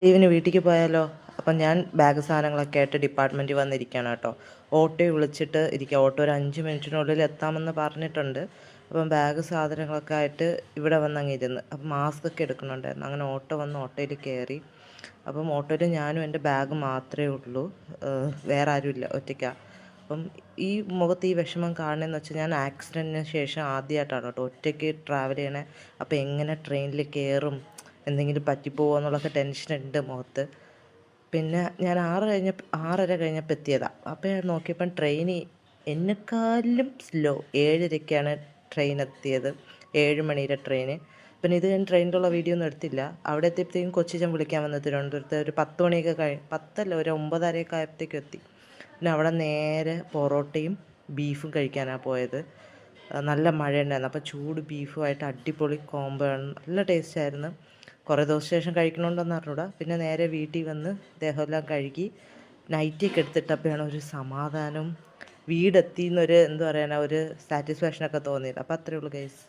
ലീവിന് വീട്ടിലേക്ക് പോയാലോ? അപ്പം ഞാൻ ബാഗ് സാധനങ്ങളൊക്കെ ആയിട്ട് ഡിപ്പാർട്ട്മെൻറ്റിൽ വന്നിരിക്കുകയാണ് കേട്ടോ. ഓട്ടോയെ വിളിച്ചിട്ട് ഇരിക്കുക. ഓട്ടോ ഒരു 5 മിനിറ്റിനുള്ളിൽ എത്താമെന്ന് പറഞ്ഞിട്ടുണ്ട്. അപ്പം ബാഗ് സാധനങ്ങളൊക്കെ ആയിട്ട് ഇവിടെ വന്നങ്ങ് ഇരുന്ന്. അപ്പം മാസ്ക് ഒക്കെ എടുക്കണുണ്ടായിരുന്നു. അങ്ങനെ ഓട്ടോ വന്ന് ഓട്ടോയിൽ കയറി. അപ്പം ഓട്ടോയിൽ ഞാനും എൻ്റെ ബാഗ് മാത്രമേ ഉള്ളൂ. വേറെ ആരുമില്ല, ഒറ്റയ്ക്കാണ്. അപ്പം ഈ മുഖത്ത് ഈ വിഷമം കാണുന്നതെന്ന് വെച്ചാൽ ഞാൻ ആക്സിഡൻറ്റിന് ശേഷം ആദ്യമായിട്ടാണ് കേട്ടോ ഒറ്റയ്ക്ക് ട്രാവൽ ചെയ്യണേ. അപ്പോൾ എങ്ങനെ ട്രെയിനിൽ കയറും, എന്തെങ്കിലും പറ്റിപ്പോകുമോ എന്നുള്ളൊക്കെ ടെൻഷനുണ്ട് മുഖത്ത്. പിന്നെ ഞാൻ 6:30 കഴിഞ്ഞപ്പോൾ എത്തിയതാണ്. അപ്പോൾ ഞാൻ നോക്കിയപ്പം ട്രെയിൻ എന്നെക്കാളും സ്ലോ 7:30ക്കാണ് ട്രെയിൻ എത്തിയത്. 7 മണിയുടെ ട്രെയിന്. പിന്നെ ഇത് ഞാൻ ട്രെയിനിലുള്ള വീഡിയോ ഒന്നും എടുത്തില്ല. അവിടെ എത്തിയപ്പോഴത്തേക്കും കൊച്ചിച്ചൻ വിളിക്കാൻ വന്നു തിരുവനന്തപുരത്ത്. ഒരു 10 മണിയൊക്കെ പത്തല്ല, ഒരു 9:30 ആയപ്പോഴത്തേക്കും എത്തി. പിന്നെ അവിടെ നേരെ പൊറോട്ടയും ബീഫും കഴിക്കാനാണ് പോയത്. നല്ല മഴയുണ്ടായിരുന്നു. അപ്പോൾ ചൂട് ബീഫുമായിട്ട് അടിപൊളി കോംബോ ആണ്. നല്ല ടേസ്റ്റായിരുന്നു. കുറേ ദിവസത്തിന് ശേഷം കഴിക്കണമെന്ന് അറിഞ്ഞൂടാ. പിന്നെ നേരെ വീട്ടിൽ വന്ന് ദേഹമെല്ലാം കഴുകി നൈറ്റിയൊക്കെ എടുത്തിട്ടപ്പോഴാണ് ഒരു സമാധാനം, വീടെത്തി എന്നൊരു എന്താ പറയുക, ഒരു സാറ്റിസ്ഫാക്ഷനൊക്കെ തോന്നിയത്. അപ്പോൾ അത്രയേ ഉള്ളൂ ഗൈസ്.